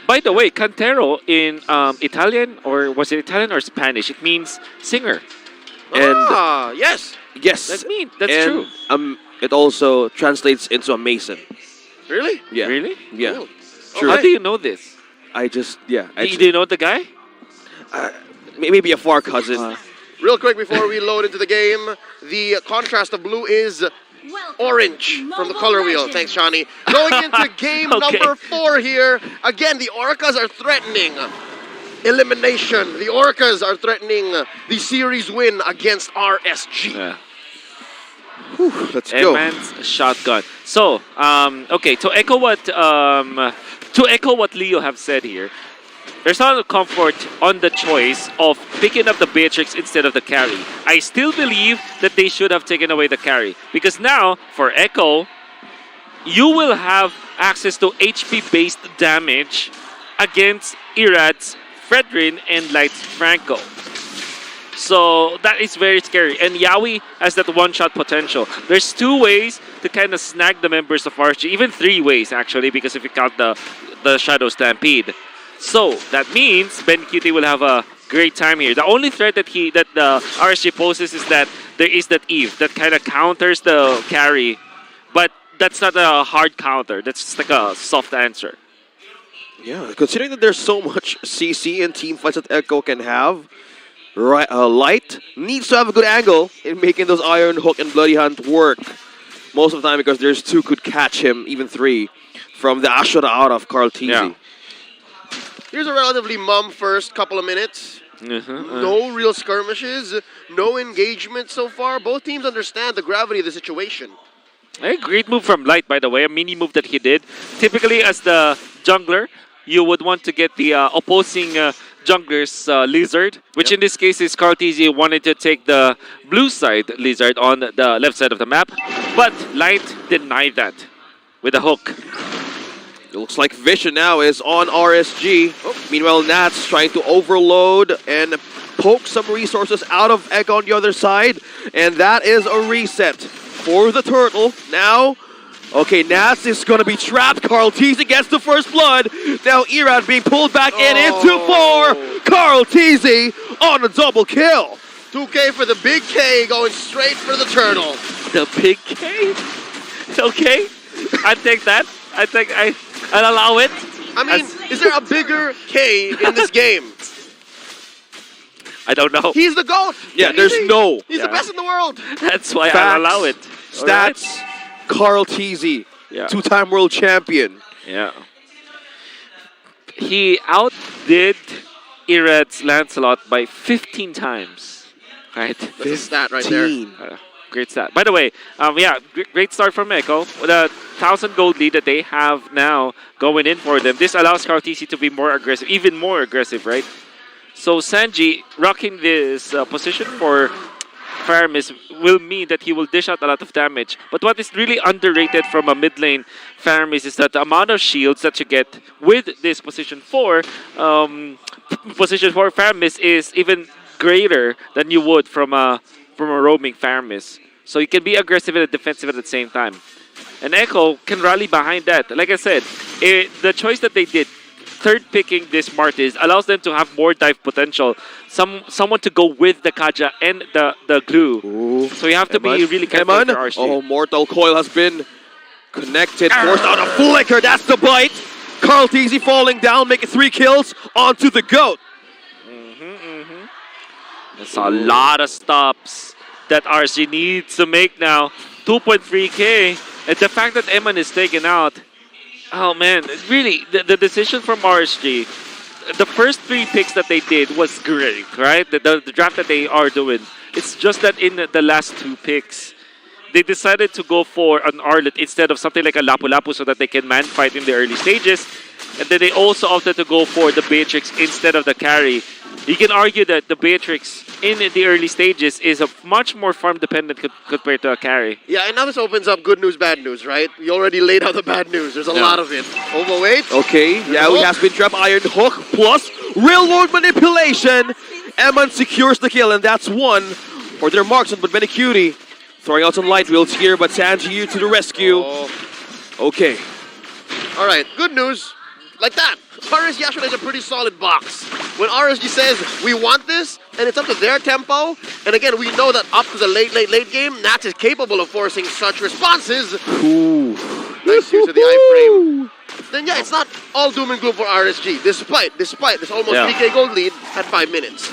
By the way, cantero in Italian, or was it Italian or Spanish? It means singer. And yes. Yes. That's true. It also translates into a mason. Really? Yeah. Really? Yeah. Cool. True. How do you know this? Do Do you know the guy? maybe a far cousin. Real quick before we load into the game, the contrast of blue is orange from the color wheel. Thanks, Shawnee. Going into game number 4 here. Again, the Orcas are threatening elimination. The Orcas are threatening the series win against RSG. Yeah. Whew, let's go. Emann's shotgun. So, okay, to echo what Leo have said here, there's a lot of comfort on the choice of picking up the Beatrix instead of the carry. I still believe that they should have taken away the carry, because now, for Echo, you will have access to HP-based damage against Irrad's Fredrin and Light's Franco. So that is very scary. And Yawi has that one-shot potential. There's 2 ways to kind of snag the members of RSG, even 3 ways actually, because if you count the Shadow Stampede. So that means Bennyqt will have a great time here. The only threat that the RSG poses is that there is that Eve that kind of counters the carry, but that's not a hard counter. That's just like a soft answer. Yeah, considering that there's so much CC and team fights that Echo can have, Light needs to have a good angle in making those Iron Hook and Bloody Hunt work. Most of the time, because there's 2 could catch him, even 3, from the Ashura out of karltzy. Yeah. Here's a relatively mum first couple of minutes. No real skirmishes, no engagement so far. Both teams understand the gravity of the situation. A great move from Light, by the way, a mini move that he did. Typically, as the jungler, you would want to get the opposing jungler's Lizard, which in this case is karltzy wanted to take the blue side Lizard on the left side of the map. But Light denied that with a hook. It looks like Vision now is on RSG. Meanwhile, nathz trying to overload and poke some resources out of Echo on the other side. And that is a reset for the turtle. Now, okay, nathz is going to be trapped. karltzy gets the first blood. Now irrad being pulled back in into 4. karltzy on a double kill. 2K for the big K, going straight for the turtle. The big K? Okay, I take that. I'll allow it. I mean, is there a bigger K in this game? I don't know. He's the GOAT. Yeah, there's no. He's the best in the world. That's why Facts, I'll allow it. Stats, karltzy, 2-time world champion. Yeah. He outdid Irrad's Lancelot by 15 times. Right? That's a stat right there. Great stat. By the way, great start from Echo. With a 1,000 gold lead that they have now going in for them. This allows karltzy to be more aggressive, even more aggressive, right? So Sanji rocking this position for Faramis will mean that he will dish out a lot of damage. But what is really underrated from a mid lane Faramis is that the amount of shields that you get with this position 4 Faramis is even greater than you would from a roaming Faramis. So you can be aggressive and defensive at the same time. And Echo can rally behind that. Like I said, the choice that they did, third picking this Martis, allows them to have more dive potential. Someone to go with the Kaja and the glue. Ooh. So you have to be really careful for RSG. Oh, Mortal Coil has been connected. Forced out a flicker. That's the bite. karltzy falling down, making 3 kills onto the GOAT. That's a lot of stops that RSG needs to make now. 2.3k. And the fact that emann is taken out, oh man, really, the decision from RSG, the first 3 picks that they did was great, right? The draft that they are doing. It's just that in the last 2 picks, they decided to go for an Arlet instead of something like a Lapu-Lapu so that they can man fight in the early stages. And then they also opted to go for the Beatrix instead of the carry. You can argue that the Beatrix in the early stages is a much more farm-dependent compared to a carry. Yeah, and now this opens up good news, bad news, right? We already laid out the bad news. There's a lot of it. Overweight. Okay, Yawi has been trapped. Iron Hook plus real-world manipulation. Emann secures the kill, and that's 1 for their marksman. But Bennyqt throwing out some light wheels here, but Sanji to the rescue. Okay. All right, good news. Like that. RSG actually has a pretty solid box. When RSG says, we want this, and it's up to their tempo, and again, we know that up to the late game, nathz is capable of forcing such responses. Ooh. Nice use of the iframe. Then yeah, it's not all doom and gloom for RSG, despite this almost 3K gold lead at 5 minutes.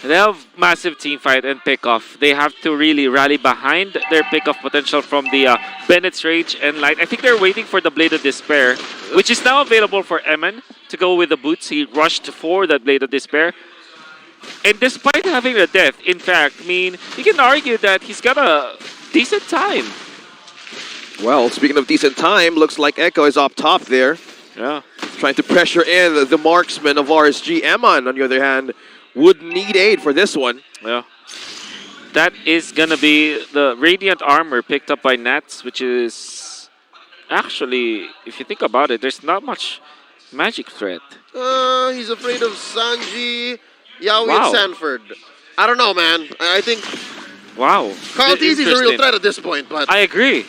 They have massive team fight and pickoff. They have to really rally behind their pickoff potential from the Benneqt's Rage and Light. I think they're waiting for the Blade of Despair, which is now available for emann to go with the boots. He rushed for that Blade of Despair. And despite having a death, in fact, I mean, you can argue that he's got a decent time. Well, speaking of decent time, looks like Echo is up top there. Yeah. Trying to pressure in the marksman of RSG. emann, on the other hand, would need aid for this one. Yeah. That is going to be the Radiant Armor picked up by nathz, which is actually, if you think about it, there's not much magic threat. He's afraid of Sanji, Yawi, and Sanford. I don't know, man. I think wow. karltzy is a real threat at this point, but I agree.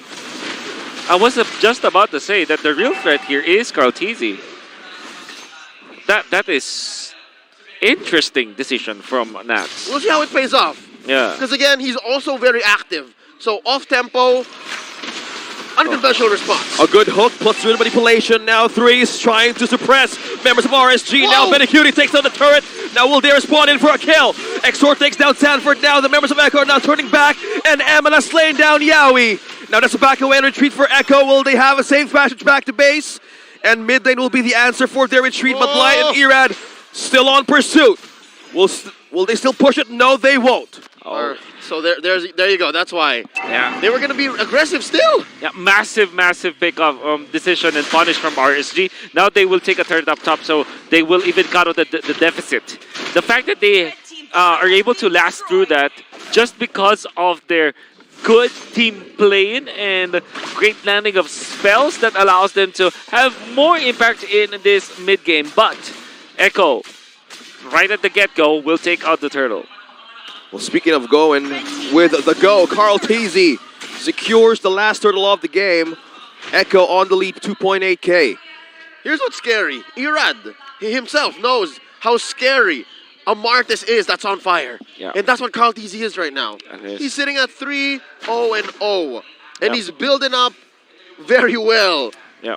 I was just about to say that the real threat here is karltzy. That is interesting decision from nathz. We'll see how it pays off. Yeah. Because again, he's also very active. So off-tempo, unconventional response. A good hook plus rhythm manipulation. Now threes trying to suppress members of RSG. Whoa. Now Bennyqt takes down the turret. Now will they respond in for a kill? Exort takes down Sanford. Now the members of Echo are now turning back. And emann has slain down Yawi. Now that's a back away and retreat for Echo. Will they have a safe passage back to base? And mid lane will be the answer for their retreat. But Light and irrad still on pursuit. Will they still push it? No, they won't. Oh. So there you go. That's why. Yeah. They were going to be aggressive still. Yeah, massive pick-off decision and punish from RSG. Now they will take a third up top, so they will even cut out the deficit. The fact that they are able to last through that just because of their good team playing and great landing of spells that allows them to have more impact in this mid-game. But Echo, right at the get-go, will take out the turtle. Well, speaking of going with the go, karltzy secures the last turtle of the game. Echo on the lead, 2.8K. Here's what's scary. Irrad, he himself knows how scary a Martis is that's on fire. Yeah. And that's what karltzy is right now. He's sitting at 3-0-0. And he's building up very well. Yeah.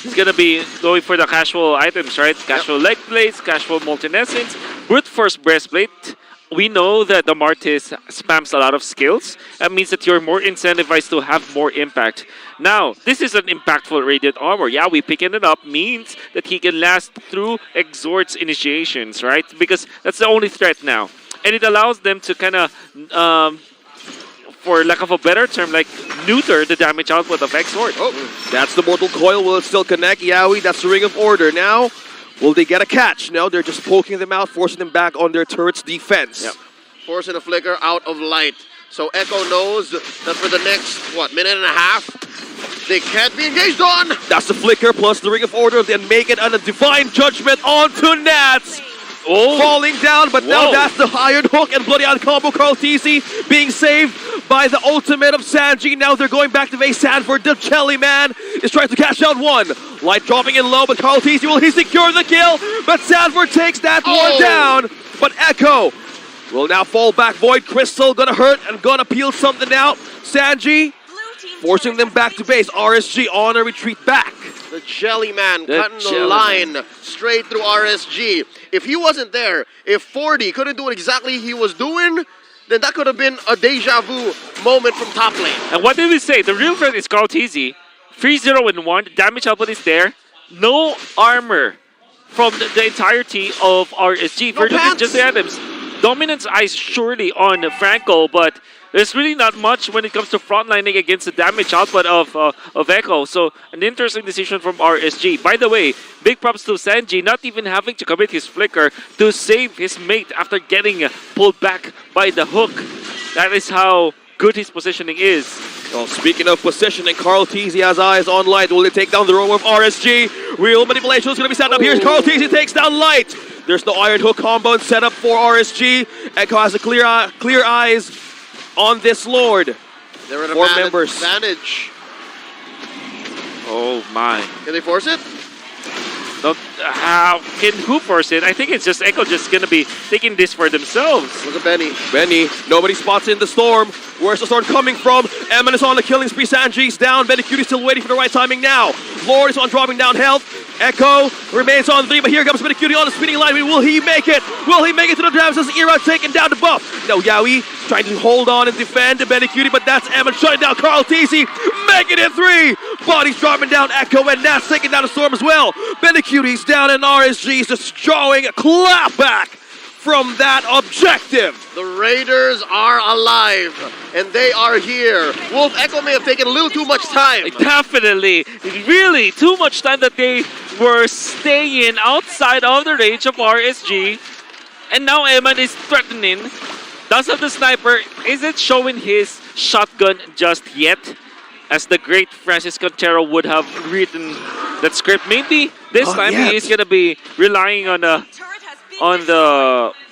He's going to be going for the casual items, right? Casual leg plates, casual multi-essence, brute force breastplate. We know that the Martis spams a lot of skills. That means that you're more incentivized to have more impact. Now, this is an impactful Radiant Armor. Yeah, we picking it up means that he can last through Exort's initiations, right? Because that's the only threat now. And it allows them to kind of, for lack of a better term, like neuter the damage output of Exort. Oh, that's the Mortal Coil. Will it still connect? Yawi, that's the Ring of Order. Now, will they get a catch? No, they're just poking them out, forcing them back on their turret's defense. Yep. Forcing a flicker out of light. So Echo knows that for the next, minute and a half, they can't be engaged on. That's the flicker plus the Ring of Order, then make it on a Divine Judgment onto nathz. Oh. Falling down, but now that's the Iron Hook and Bloody Out combo. karltzy being saved by the ultimate of Sanji. Now they're going back to face Sanford. The Jelly Man is trying to cash out one. Light dropping in low, but karltzy will he secure the kill? But Sanford takes that one down. But Echo will now fall back. Void Crystal gonna hurt and gonna peel something out. Sanji forcing them back to base. RSG on a retreat back. The Jelly Man cutting the line straight through RSG. If he wasn't there, if 40 couldn't do what exactly he was doing, then that could have been a deja vu moment from top lane. And what did we say? The real threat is karltzy. 3-0-1. The damage output is there. No armor from the entirety of RSG. No pants. Just the items. Dominance eyes surely on Franco, but there's really not much when it comes to frontlining against the damage output of Echo. So an interesting decision from RSG. By the way, big props to Sanji not even having to commit his flicker to save his mate after getting pulled back by the hook. That is how good his positioning is. Well, speaking of positioning, karltzy has eyes on Light. Will they take down the row of RSG? Real manipulation is going to be set up. Here's karltzy takes down Light. There's no Iron Hook combo set up for RSG. Echo has a clear eyes on this Lord. They're at a 4 members. advantage. Oh my. Can they force it? How can who force it? I think it's just Echo just gonna be taking this for themselves. Look at Benny. Benny, nobody spots in the storm. Where's the storm coming from? Emann is on the killing spree. Sanji's down. Bennyqt is still waiting for the right timing now. Lord is on dropping down health. Echo remains on 3, but here comes Bennyqt on the spinning line. Will he make it? Will he make it to the drafts as irrad taking down the buff? No, Yawi trying to hold on and defend Bennyqt, but that's Emann shutting down karltzy. Making it 3. Bodies dropping down Echo, and nathz taking down the storm as well. Bennyqt's down, and RSG's just drawing a clap back from that objective. The Raiders are alive, and they are here. Wolf, Echo may have taken a little too much time. Definitely, really too much time that they were staying outside of the range of RSG, and now Emann is threatening. Does have the sniper. Isn't showing his shotgun just yet, as the great Francis Contero would have written that script. Maybe this time he is gonna be relying on the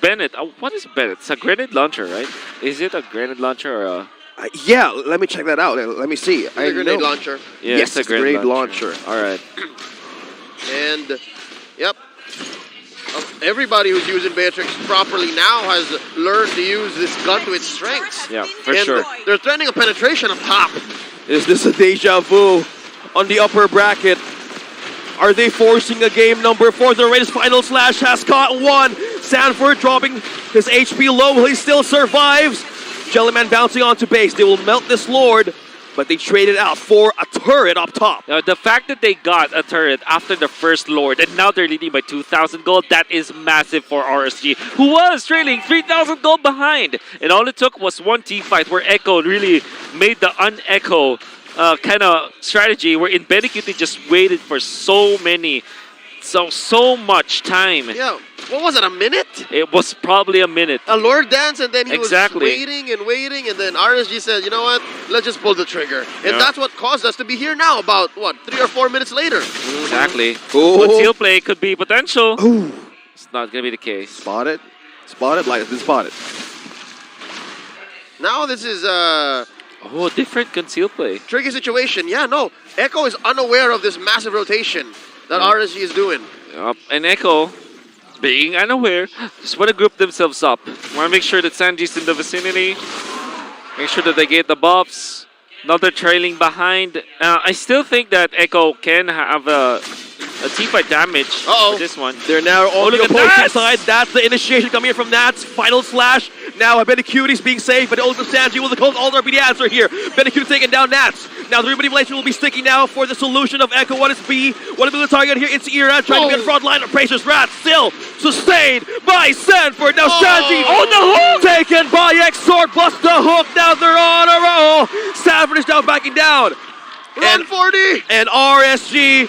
Bennyqt. What is Bennyqt? It's a grenade launcher, right? Is it a grenade launcher or a... Yeah, let me check that out. Let me see. It's a grenade launcher. Yeah, yes, it's a grenade launcher. All right. And, yep. Everybody who's using Beatrix properly now has learned to use this gun to its strengths. Yeah, for and sure. They're threatening a penetration up top. Is this a deja vu on the upper bracket? Are they forcing a game number 4? The Raiders final slash has caught 1. Sanford dropping his HP low. He still survives. Jellyman bouncing onto base. They will melt this Lord, but they traded out for a turret up top. Now, the fact that they got a turret after the first Lord, and now they're leading by 2,000 gold, that is massive for RSG, who was trailing 3,000 gold behind. And all it took was one team fight where Echo really made the un-Echo kind of strategy, where in Bennyqt just waited for so much time. Yeah, what was it, a minute? It was probably a minute. A Lord dance, and then he Exactly. was waiting and waiting, and then RSG said, you know what, let's just pull the trigger. And that's what caused us to be here now, about, what, 3 or 4 minutes later. Exactly. Ooh. Conceal play could be potential. Ooh. It's not going to be the case. Spotted. Spotted. Like this. Spotted. Now this is Oh, different conceal play. tricky situation. Yeah, no, Echo is unaware of this massive rotation that RSG is doing. Yep. And Echo, being unaware, just want to group themselves up. Want to make sure that Sanji's in the vicinity. Make sure that they get the buffs. Now they're trailing behind. I still think that Echo can have a teamfight damage for this one. They're now on look the at opposing nathz! side. That's the initiation coming in from nathz. Final slash. Now Bennyqt is being safe, but ultimate Sanji will call all the answer here. Bennyqt taking down nathz. Now the remanipulation will be sticking now for the solution of Echo. What is B? What is the target here? It's irrad trying to be in front line of Pracer's Rat. Still sustained by Sanford. Now Sanji on the hook. Taken by Exort. Bust the hook. Now they're on a roll. Sanford is now backing down. Run 40! And RSG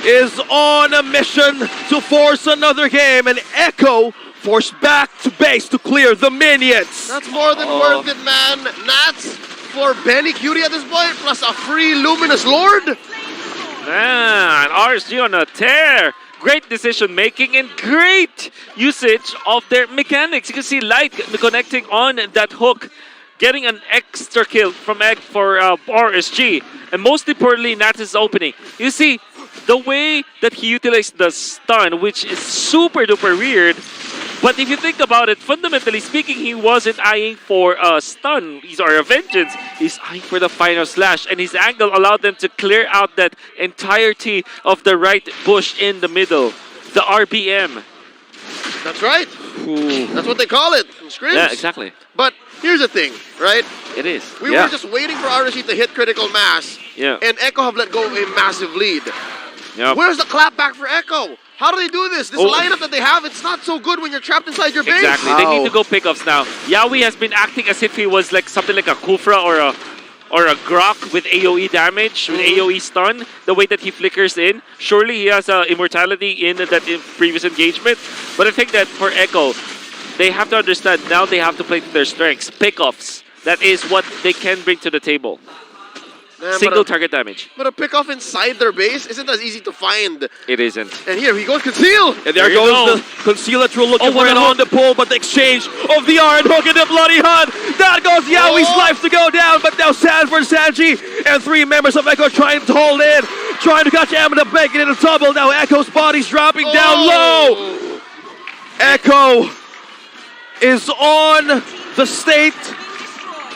is on a mission to force another game, and Echo forced back to base to clear the minions. That's more than worth it, man. nathz for Bennyqt at this point, plus a free Luminous Lord. Man, RSG on a tear. Great decision making and great usage of their mechanics. You can see Light connecting on that hook, getting an extra kill from Egg for RSG. And most importantly, nathz is opening. You see, the way that he utilized the stun, which is super duper weird, but if you think about it, fundamentally speaking, he wasn't eyeing for a stun or a vengeance. He's eyeing for the final slash, and his angle allowed them to clear out that entirety of the right bush in the middle. The RBM. That's right. Ooh. That's what they call it in scrims. Yeah, exactly. But here's the thing, right? It is. We were just waiting for RSG to hit critical mass, Yeah. and Echo have let go a massive lead. Yep. Where's the clap back for Echo? How do they do this? This lineup that they have, it's not so good when you're trapped inside your base. Exactly. They need to go pickups now. Yawi has been acting as if he was like something like a Kufra or a Grok with AoE damage, with AoE stun, the way that he flickers in. Surely he has immortality in that previous engagement. But I think that for Echo, they have to understand now they have to play to their strengths. Pickoffs. That is what they can bring to the table. Man, Single target damage. But a pickoff inside their base isn't as easy to find. It isn't. And here, he goes conceal. And there goes the concealer through looking for it on the pull, but the exchange of the iron hook and the bloody hunt. That goes Yawi's life to go down, but now Sanford, Sanji, and 3 members of Echo trying to hold in. Trying to catch Amanda making it a double. Now Echo's body's dropping down low. Echo is on the state.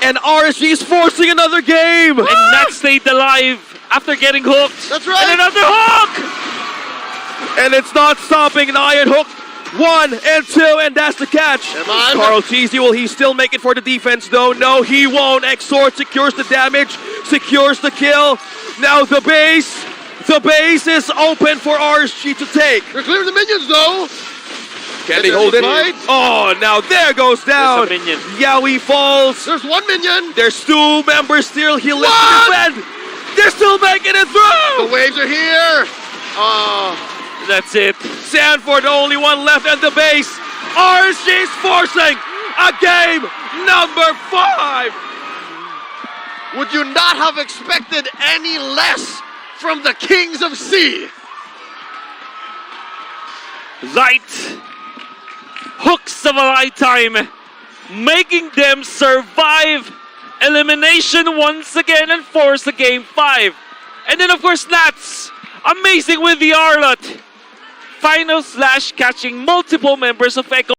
And RSG is forcing another game. And nathz stayed alive after getting hooked. That's right. And another hook! And it's not stopping. Nyan hooked 1 and 2, and that's the catch. Emann. karltzy, will he still make it for the defense though? No, he won't. Exort secures the damage, secures the kill. Now the base is open for RSG to take. They're clearing the minions though. Can they hold it? Right. Oh, now there goes down. There's a minion. Yawi falls. There's one minion. There's 2 members still. He left What? to defend. They're still making it The through. waves are here. That's it. Sanford, the only one left at the base. RSG is forcing a game number 5. Would you not have expected any less from the Kings of Sea? Right. Hooks of a lifetime, making them survive elimination once again and force the game 5. And then of course nathz, amazing with the Arlot. Final slash catching multiple members of Echo.